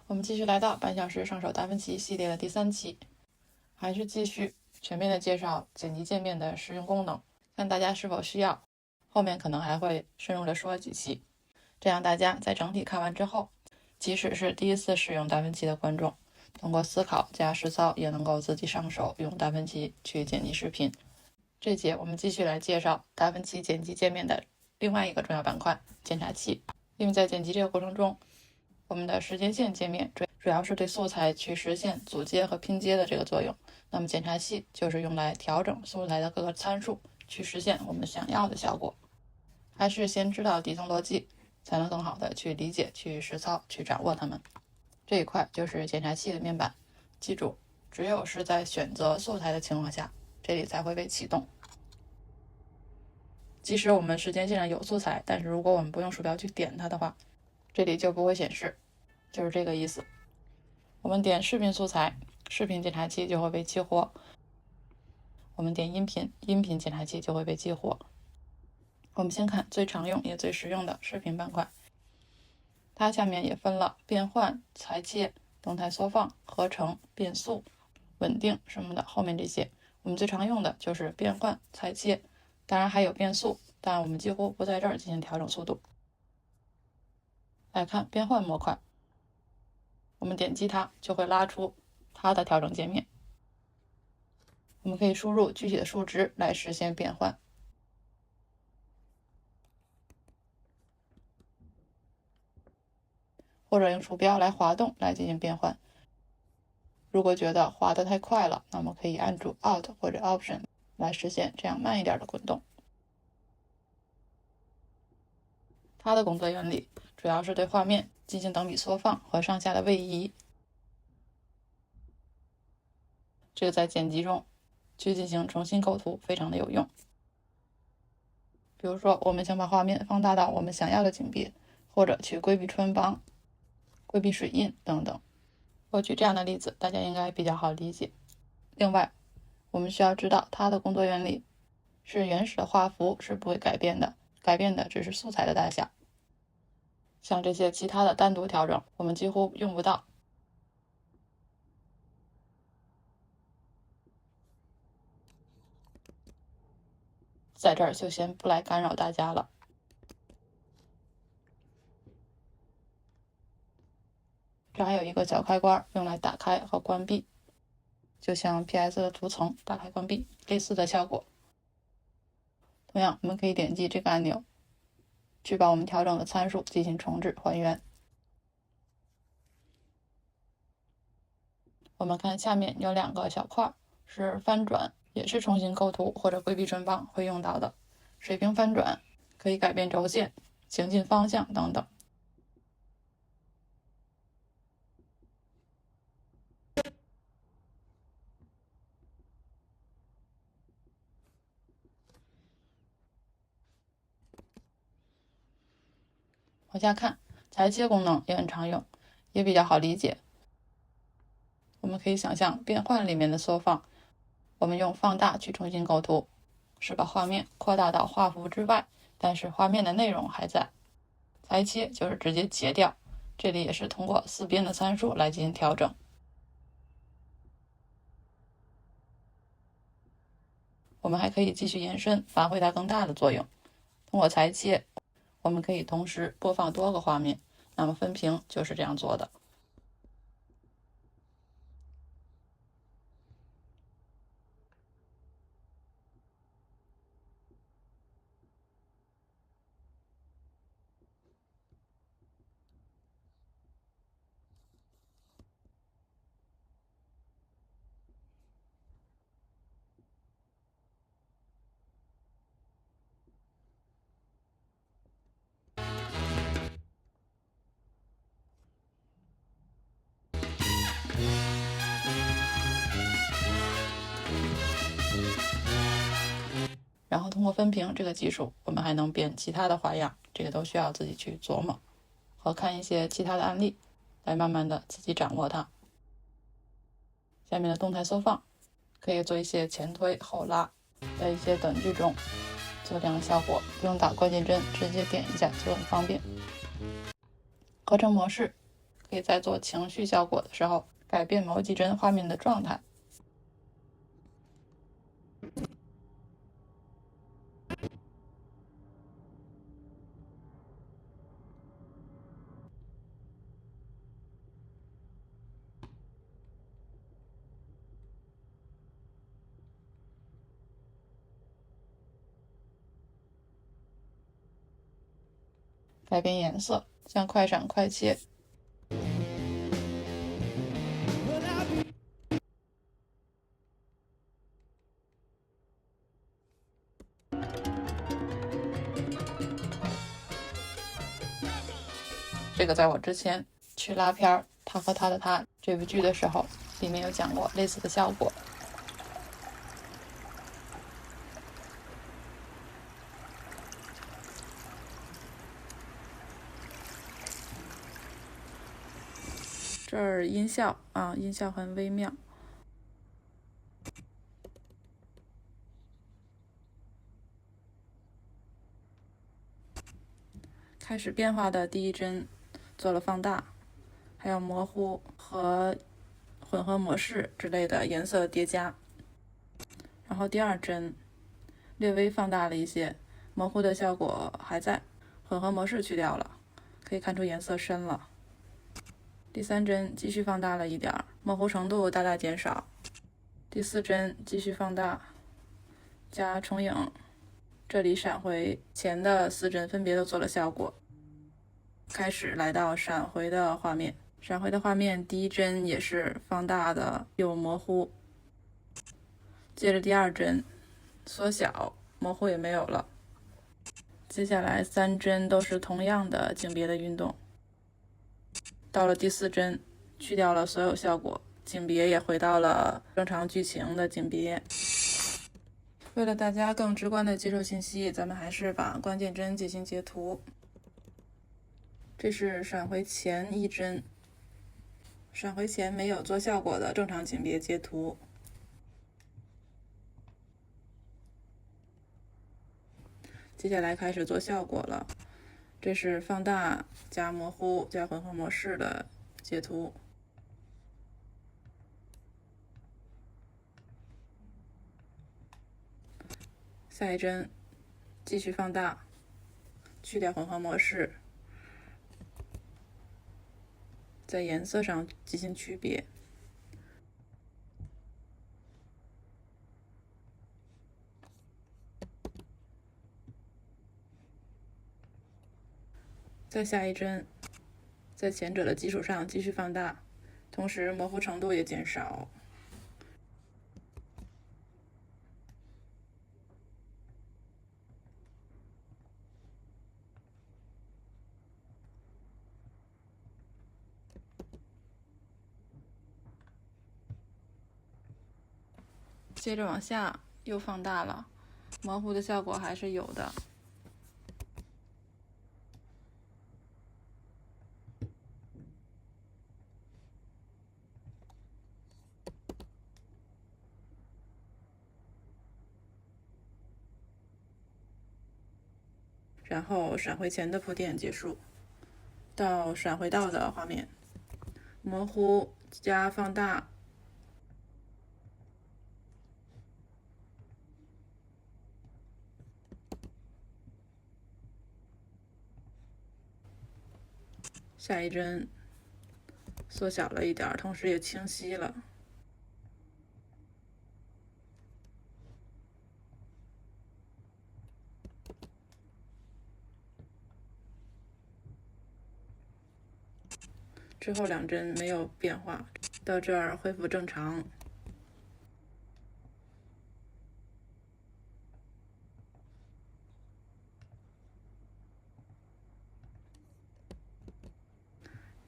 我们继续来到半小时上手达芬奇系列的第3期，还是继续全面的介绍剪辑界面的实用功能，看大家是否需要，后面可能还会深入的说几期，这样大家在整体看完之后，即使是第一次使用达芬奇的观众，通过思考加实操也能够自己上手用达芬奇去剪辑视频。这节我们继续来介绍达芬奇剪辑界面的另外一个重要板块——检查器。因为在剪辑这个过程中，我们的时间线界面主要是对素材去实现组接和拼接的这个作用，那么检查器就是用来调整素材的各个参数，去实现我们想要的效果。还是先知道底层逻辑，才能更好的去理解、去实操、去掌握它们。这一块就是检查器的面板，记住，只有是在选择素材的情况下，这里才会被启动。即使我们时间线上有素材，但是如果我们不用鼠标去点它的话，这里就不会显示，就是这个意思。我们点视频素材，视频检查器就会被激活；我们点音频，音频检查器就会被激活。我们先看最常用也最实用的视频板块，它下面也分了变换、裁切、动态缩放、合成、变速、稳定什么的，后面这些我们最常用的就是变换、裁切，当然还有变速，但我们几乎不在这儿进行调整速度。来看变换模块，我们点击它就会拉出它的调整界面，我们可以输入具体的数值来实现变换，或者用鼠标来滑动来进行变换。如果觉得滑得太快了，那么可以按住 Alt 或者 Option 来实现这样慢一点的滚动。它的工作原理主要是对画面进行等比缩放和上下的位移，这个在剪辑中去进行重新构图非常的有用。比如说我们想把画面放大到我们想要的景别，或者去规避穿帮、规避水印等等。我举这样的例子，大家应该比较好理解。另外，我们需要知道它的工作原理是原始的画幅是不会改变的，改变的只是素材的大小。像这些其他的单独调整，我们几乎用不到。在这儿就先不来干扰大家了。这还有一个小开关，用来打开和关闭，就像 PS 的图层打开关闭类似的效果。同样，我们可以点击这个按钮，去把我们调整的参数进行重置还原。我们看下面有2个小块，是翻转，也是重新构图或者规避穿帮会用到的。水平翻转可以改变轴线、行进方向等等。往下看，裁切功能也很常用，也比较好理解。我们可以想象变换里面的缩放，我们用放大去重新构图，是把画面扩大到画幅之外，但是画面的内容还在。裁切就是直接截掉，这里也是通过4边的参数来进行调整。我们还可以继续延伸，发挥它更大的作用。通过裁切，我们可以同时播放多个画面，那么分屏就是这样做的。然后通过分屏这个技术，我们还能变其他的花样，这个都需要自己去琢磨和看一些其他的案例，来慢慢的自己掌握它。下面的动态缩放可以做一些前推后拉，在一些短剧中做这样的效果，不用打关键帧，直接点一下就很方便。合成模式可以在做情绪效果的时候改变某几帧画面的状态。改变颜色，像快闪快切。这个在我之前去拉片《他和他的他》这部剧的时候，里面有讲过类似的效果。这儿音效啊，音效很微妙。开始变化的第一帧做了放大，还有模糊和混合模式之类的颜色叠加。然后第二帧略微放大了一些，模糊的效果还在，混合模式去掉了，可以看出颜色深了。第三帧继续放大了一点，模糊程度大大减少。第四帧继续放大，加重影，这里闪回前的4帧分别都做了效果。开始来到闪回的画面，闪回的画面第一帧也是放大的又模糊，接着第二帧缩小，模糊也没有了。接下来3帧都是同样的景别的运动。到了第4帧，去掉了所有效果，景别也回到了正常剧情的景别。为了大家更直观的接受信息，咱们还是把关键帧进行截图。这是闪回前1帧，闪回前没有做效果的正常景别截图。接下来开始做效果了，这是放大加模糊加混合模式的截图。下一帧继续放大，去掉混合模式，在颜色上进行区别。再下一帧，在前者的基础上继续放大，同时模糊程度也减少。接着往下又放大了，模糊的效果还是有的。然后闪回前的铺垫结束，到闪回到的画面，模糊加放大，下一帧缩小了一点，同时也清晰了。之后2帧没有变化，到这儿恢复正常。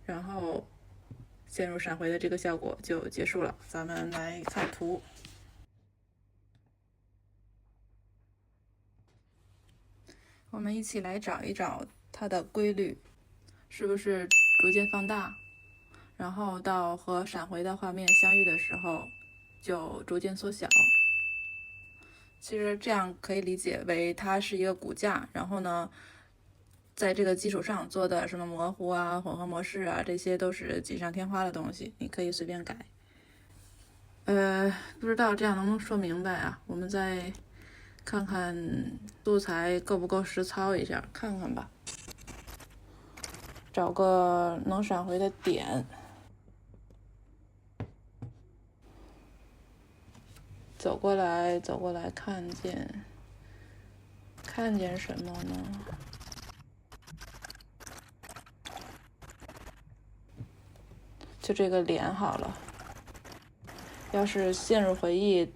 然后陷入闪回的这个效果就结束了。咱们来看图。我们一起来找一找它的规律，是不是逐渐放大，然后到和闪回的画面相遇的时候就逐渐缩小。其实这样可以理解为它是一个骨架，然后呢在这个基础上做的什么模糊啊、混合模式啊，这些都是锦上添花的东西，你可以随便改。不知道这样能不能说明白啊？我们再看看素材够不够实操一下，看看吧。找个能闪回的点，走过来，看见什么呢？就这个脸好了。要是陷入回忆，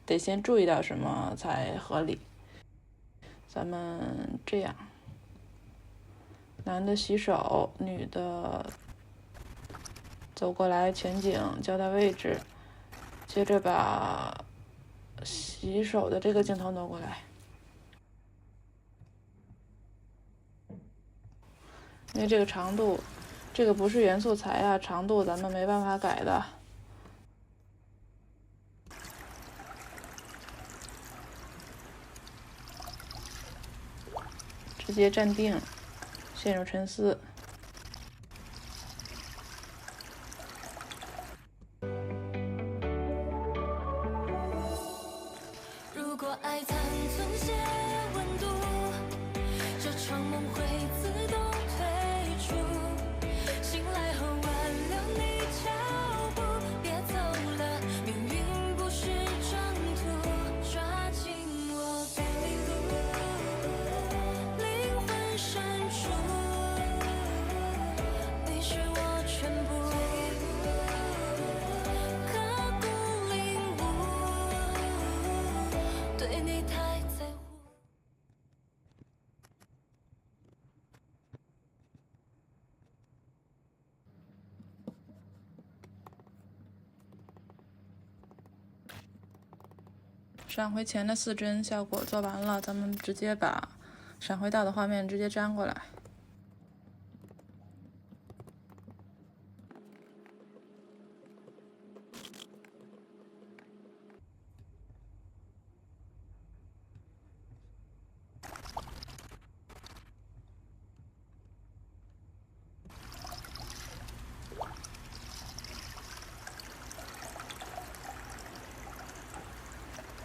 得先注意到什么才合理。咱们这样，男的洗手，女的走过来，全景交代位置，接着把洗手的这个镜头挪过来。因为这个长度，这个不是原素材啊，长度咱们没办法改的。直接站定，陷入沉思。如果爱残存些温度，这场梦会自动退出。醒来后挽留你脚步，别走了，命运不是征途，抓紧我背部，灵魂深处，你是我全部，刻骨领悟，对你太在乎。闪回前的4帧效果做完了，咱们直接把闪回到的画面直接粘过来。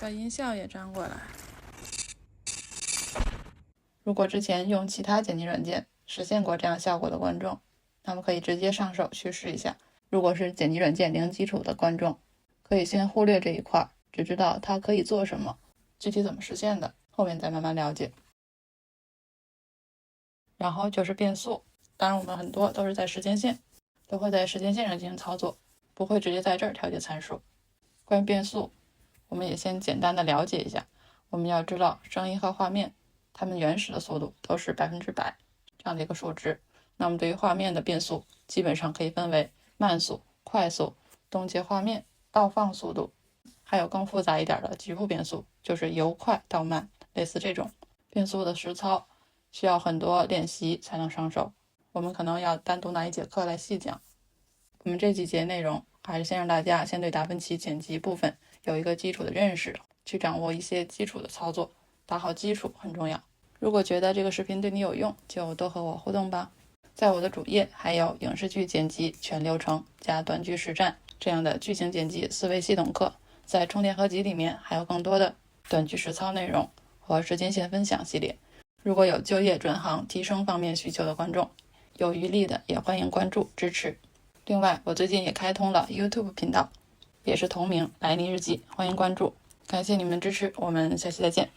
把音效也粘过来。如果之前用其他剪辑软件实现过这样效果的观众，那么可以直接上手去试一下。如果是剪辑软件零基础的观众，可以先忽略这一块，只知道它可以做什么，具体怎么实现的，后面再慢慢了解。然后就是变速，当然我们很多都是在时间线，都会在时间线上进行操作，不会直接在这儿调节参数。关于变速，我们也先简单的了解一下。我们要知道声音和画面它们原始的速度都是100%这样的一个数值。那么对于画面的变速，基本上可以分为慢速、快速、冻结画面、倒放速度，还有更复杂一点的局部变速，就是由快到慢，类似这种变速的实操需要很多练习才能上手，我们可能要单独拿一节课来细讲。我们这几节内容还是先让大家先对达芬奇剪辑部分有一个基础的认识，去掌握一些基础的操作，打好基础很重要。如果觉得这个视频对你有用，就多和我互动吧。在我的主页还有影视剧剪辑全流程加短剧实战这样的剧情剪辑思维系统课，在充电合集里面还有更多的短剧实操内容和时间线分享系列。如果有就业转行提升方面需求的观众，有余力的也欢迎关注支持。另外我最近也开通了 YouTube 频道，也是同名莱尼日记，欢迎关注。感谢你们支持，我们下期再见。